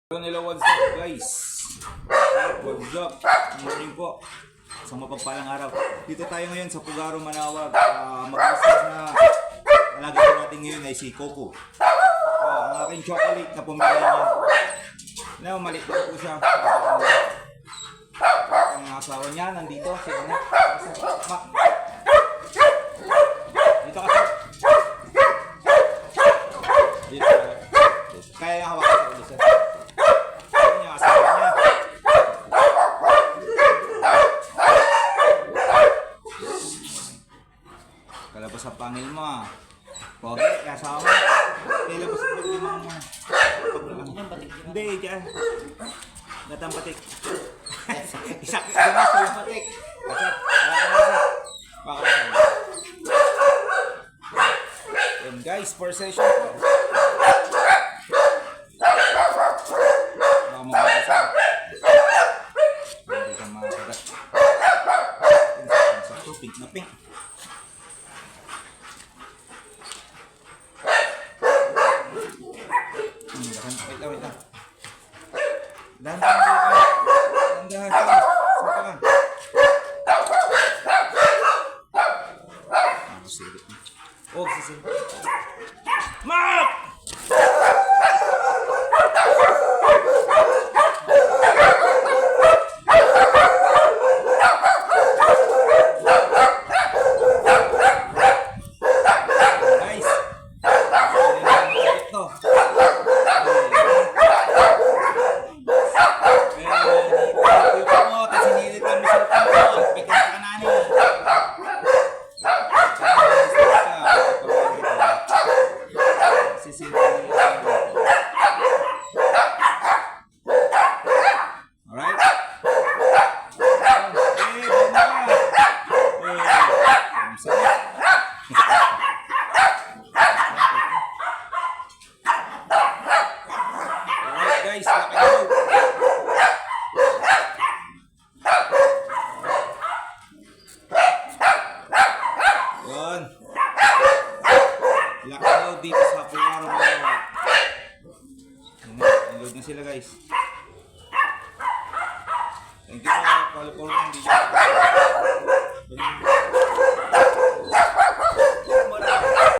Hello, what's up guys? What's up? Good morning po. Sa mapagpalang araw. Dito tayo ngayon sa Pugaro Manaoag. Mag-usap na alaga ko natin ngayon ay si Choco. Ang aking chocolate na pomeranian. Maliit lang po siya. Ang asawa niya nandito. Dito kasi. Dito. Kaya hawakan sa ulit siya. Kalabas sa pangil mo. Pogi, kasama. Kalabas sa pangil mo. Hindi, dyan. Gatang patik. Isa yung patik. And guys, for session po. Baka makakasa. Hindi ka makakagat. Pink na pink. Wait lang. Dahan-dahan. Sapa ka. Sige. Mak! Guys, nakakalaw. Yun. Nakakalaw dito sa Pugaro Manaoag. Naload na sila guys. Thank you for follow for the video.